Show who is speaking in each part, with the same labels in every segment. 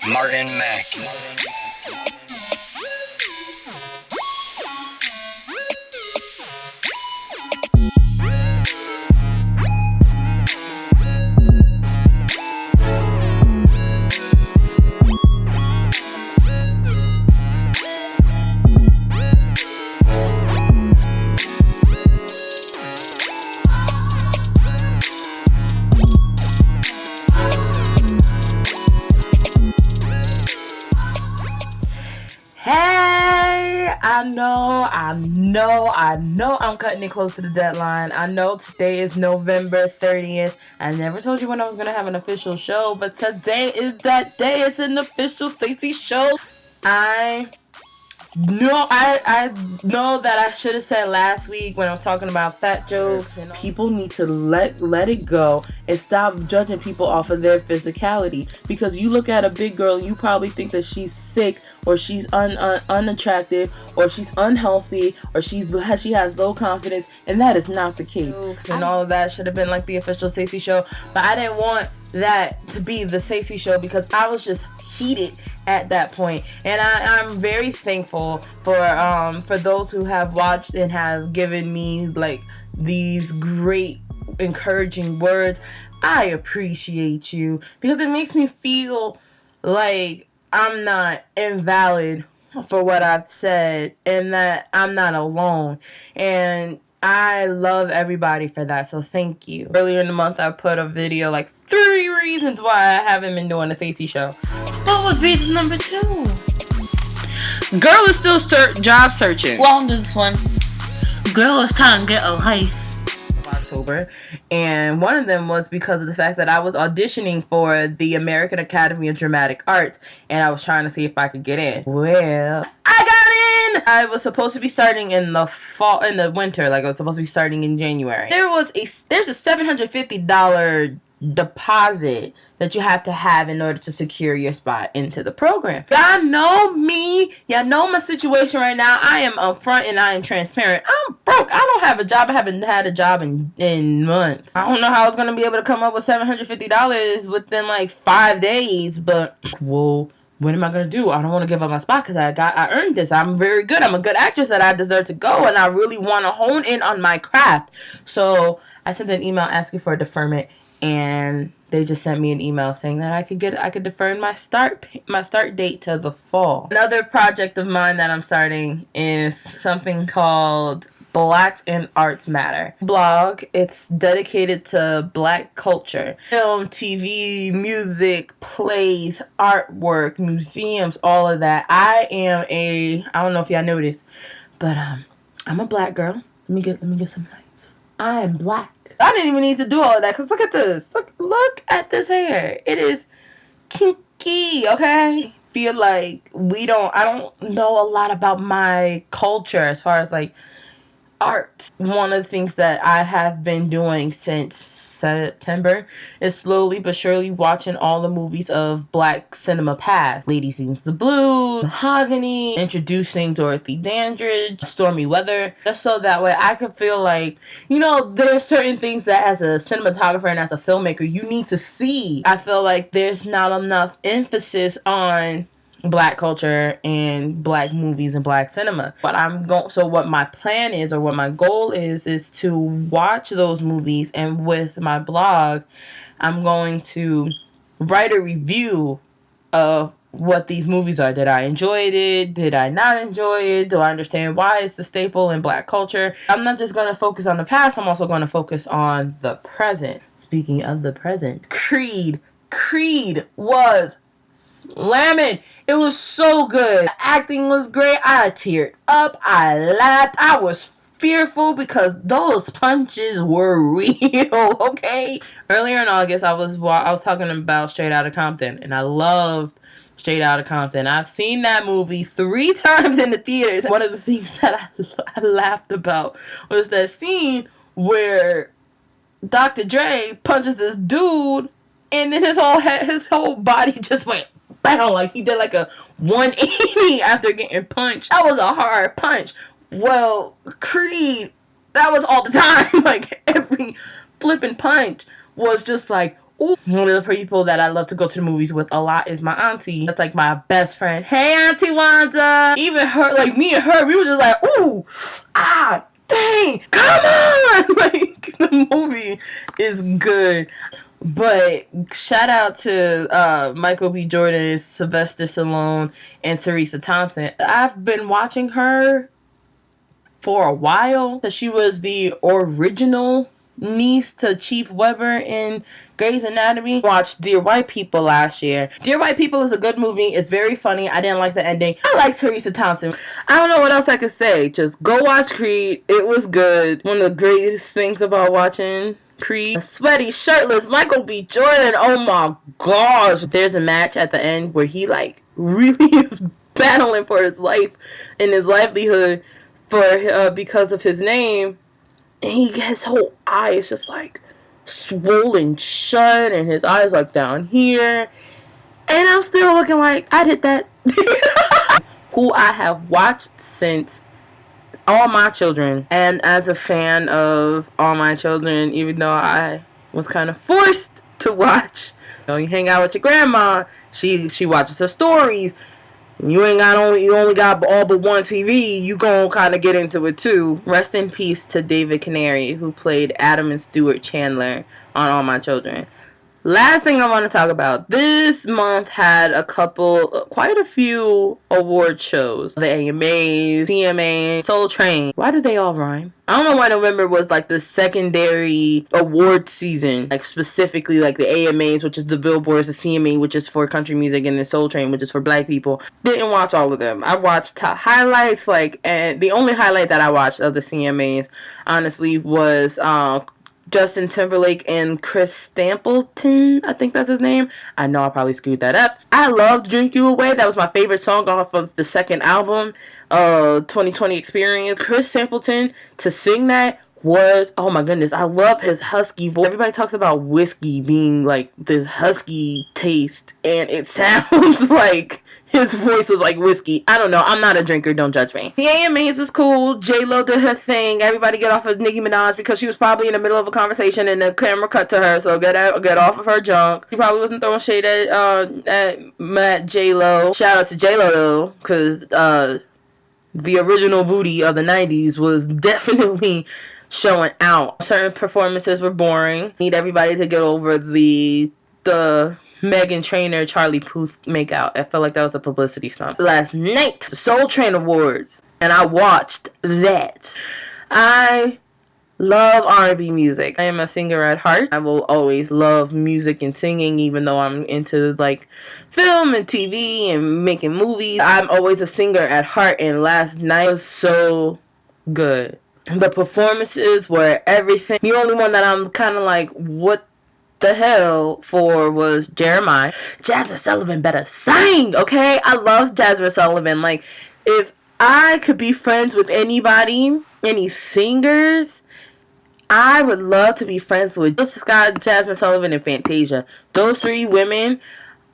Speaker 1: Marin Mac.
Speaker 2: I know I'm cutting it close to the deadline. I know today is November 30th. I never told you when I was going to have an official show, but today is that day. It's an official Seysii show. I know that I should have said last week when I was talking about fat jokes. And people need to let it go and stop judging people off of their physicality. Because you look at a big girl, you probably think that she's sick, or she's unattractive, or she's unhealthy, or she has low confidence, and that is not the case. And all of that should have been like the official Seysii show, but I didn't want that to be the Seysii show because I was just heated at that point. And I'm very thankful for those who have watched and have given me like these great encouraging words. I appreciate you because it makes me feel like I'm not invalid for what I've said and that I'm not alone. And I love everybody for that, so thank you. Earlier in the month, I put a video like 3 reasons why I haven't been doing the Seysii show.
Speaker 3: What was reason number 2?
Speaker 2: Girl is still job searching.
Speaker 3: Long this one. Girl is trying to get a life.
Speaker 2: October, and one of them was because of the fact that I was auditioning for the American Academy of Dramatic Arts, and I was trying to see if I could get in. Well, I got in! I was supposed to be starting in the winter, like I was supposed to be starting in January. There's a $750 deposit that you have to have in order to secure your spot into the program. Y'all know me. Y'all know my situation right now. I am upfront and I am transparent. I'm broke. I don't have a job. I haven't had a job in months. I don't know how I was going to be able to come up with $750 within like 5 days, but well, what am I going to do? I don't want to give up my spot because I earned this. I'm very good. I'm a good actress that I deserve to go, and I really want to hone in on my craft. So I sent an email asking for a deferment, and they just sent me an email saying that I could defer my start date to the fall. Another project of mine that I'm starting is something called Blacks in Arts Matter blog. It's dedicated to Black culture, film, TV, music, plays, artwork, museums, all of that. I don't know if y'all noticed, but I'm a Black girl. Let me get some lights. I am Black. I didn't even need to do all of that because look at this. Look at this hair. It is kinky, okay? Feel like I don't know a lot about my culture as far as like art. One of the things that I have been doing since September is slowly but surely watching all the movies of Black cinema past. Lady Sings the Blues, Mahogany, introducing Dorothy Dandridge, Stormy Weather, just so that way I could feel like, there are certain things that as a cinematographer and as a filmmaker you need to see. I feel like there's not enough emphasis on Black culture and Black movies and Black cinema. So what my plan is, or what my goal is to watch those movies, and with my blog, I'm going to write a review of what these movies are. Did I enjoy it? Did I not enjoy it? Do I understand why it's a staple in Black culture? I'm not just going to focus on the past, I'm also going to focus on the present. Speaking of the present, Creed was slamming. It was so good. The acting was great. I teared up. I laughed. I was fearful because those punches were real, okay? Earlier in August, I was talking about Straight Outta Compton, and I loved Straight Outta Compton. I've seen that movie 3 times in the theaters. One of the things that I laughed about was that scene where Dr. Dre punches this dude, and then his whole body just went bam, like he did like a 180 after getting punched. That was a hard punch. Well, Creed, that was all the time. Like every flipping punch was just like, ooh. One of the people that I love to go to the movies with a lot is my auntie. That's like my best friend. Hey, Auntie Wanda. Even her, like me and her, we were just like, ooh, ah, dang, come on. Like, the movie is good. But shout out to Michael B. Jordan, Sylvester Stallone, and Teresa Thompson. I've been watching her for a while. She was the original niece to Chief Weber in Grey's Anatomy. Watched Dear White People last year. Dear White People is a good movie. It's very funny. I didn't like the ending. I like Teresa Thompson. I don't know what else I could say. Just go watch Creed. It was good. One of the greatest things about watching Creed. Sweaty, shirtless Michael B. Jordan. Oh my gosh. There's a match at the end where he like really is battling for his life and his livelihood for because of his name. And his whole eye is just like swollen shut, and his eyes like down here. And I'm still looking like I did that. Who I have watched since All My Children. And as a fan of All My Children, even though I was kind of forced to watch, you hang out with your grandma, she watches her stories. You only got all but one TV. You gon' kind of get into it too. Rest in peace to David Canary, who played Adam and Stuart Chandler on All My Children. Last thing I want to talk about. This month had quite a few award shows. The AMAs, CMAs, Soul Train. Why do they all rhyme? I don't know why November was like the secondary award season. Like specifically like the AMAs, which is the Billboards, the CMA, which is for country music, and the Soul Train, which is for black people. Didn't watch all of them. I watched highlights, and the only highlight that I watched of the CMAs, honestly, was Justin Timberlake and Chris Stapleton, I think that's his name. I know I probably screwed that up. I loved Drink You Away. That was my favorite song off of the second album, 2020 Experience. Chris Stapleton, to sing that was, oh my goodness, I love his husky voice. Everybody talks about whiskey being like this husky taste, and it sounds like his voice was like whiskey. I don't know. I'm not a drinker. Don't judge me. The AMAs was cool. J-Lo did her thing. Everybody get off of Nicki Minaj because she was probably in the middle of a conversation and the camera cut to her. So get off of her junk. She probably wasn't throwing shade at J-Lo. Shout out to J-Lo though, because the original booty of the 90s was definitely showing out. Certain performances were boring. Need everybody to get over the Meghan Trainor, Charlie Puth makeout. I felt like that was a publicity stunt. Last night, the Soul Train Awards, and I watched that. I love R&B music. I am a singer at heart. I will always love music and singing, even though I'm into like film and TV and making movies. I'm always a singer at heart, and last night was so good. The performances were everything. The only one that I'm kind of like, what the hell for was Jeremiah. Jasmine Sullivan better sing, okay? I love Jasmine Sullivan. Like, if I could be friends with anybody, any singers, I would love to be friends with Jill Scott, Jasmine Sullivan, and Fantasia. Those three women,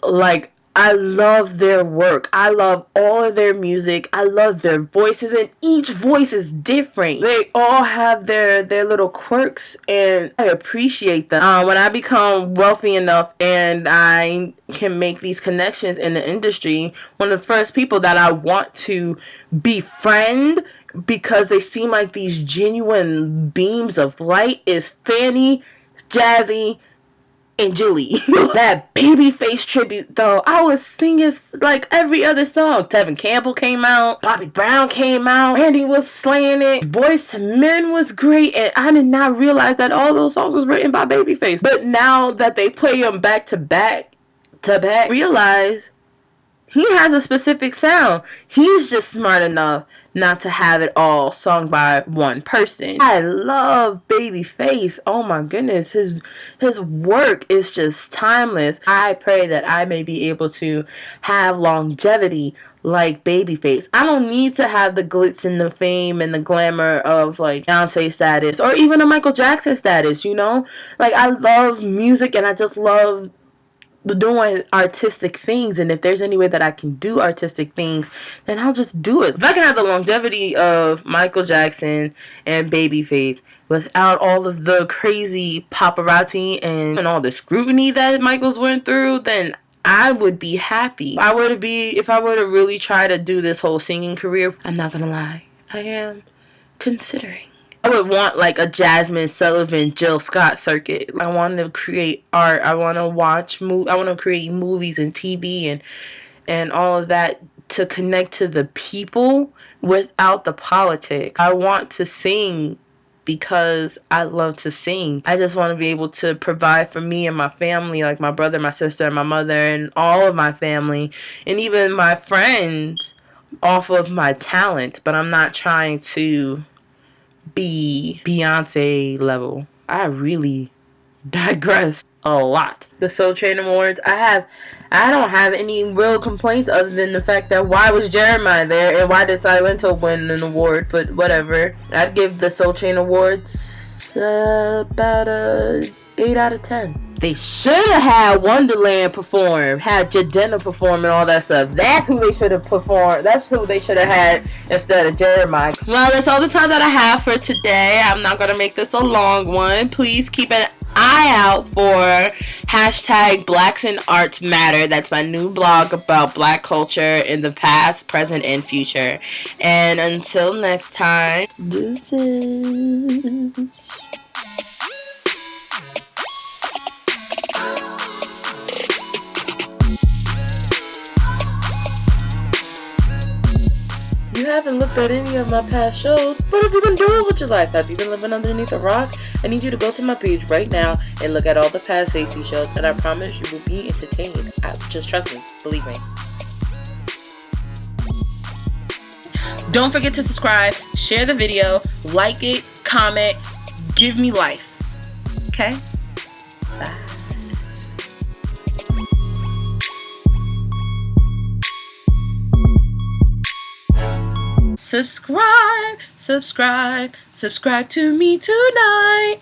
Speaker 2: like, I love their work. I love all of their music. I love their voices, and each voice is different. They all have their little quirks, and I appreciate them. When I become wealthy enough and I can make these connections in the industry, one of the first people that I want to befriend, because they seem like these genuine beams of light, is Fanny, Jazzy, and Julie. That Babyface tribute though, I was singing like every other song. Tevin Campbell came out, Bobby Brown came out, Randy was slaying it, Boyz II Men was great, and I did not realize that all those songs was written by Babyface. But now that they play them back to back, realize he has a specific sound. He's just smart enough not to have it all sung by one person. I love Babyface. Oh my goodness. His work is just timeless. I pray that I may be able to have longevity like Babyface. I don't need to have the glitz and the fame and the glamour of like Beyonce status or even a Michael Jackson status, you know? Like, I love music and I just love doing artistic things, and if there's any way that I can do artistic things, then I'll just do it. If I can have the longevity of Michael Jackson and Babyface, without all of the crazy paparazzi and all the scrutiny that Michaels went through, then I would be happy. If I were to really try to do this whole singing career, I'm not gonna lie, I am considering. I would want like a Jasmine Sullivan, Jill Scott circuit. I want to create art. I want to I want to create movies and TV and all of that to connect to the people without the politics. I want to sing because I love to sing. I just want to be able to provide for me and my family, like my brother, my sister, my mother, and all of my family, and even my friends, off of my talent. But I'm not trying to be Beyonce level. I really digress a lot. The Soul Train Awards, I don't have any real complaints other than the fact that why was Jeremiah there and why did Silento win an award, but whatever. I'd give the Soul Train Awards about a 8 out of 10. They should have had Wonderland perform, had Jadena perform and all that stuff. That's who they should have performed. That's who they should have had instead of Jeremiah. Well, that's all the time that I have for today. I'm not going to make this a long one. Please keep an eye out for hashtag Blacks in Arts Matter. That's my new blog about Black culture in the past, present, and future. And until next time, this is... You haven't looked at any of my past shows. What have you been doing with your life? Have you been living underneath a rock? I need you to go to my page right now and look at all the past Seysii shows, and I promise you will be entertained. Just trust me. Believe me. Don't forget to subscribe, share the video, like it, comment, give me life. Okay? Bye. Subscribe to me tonight.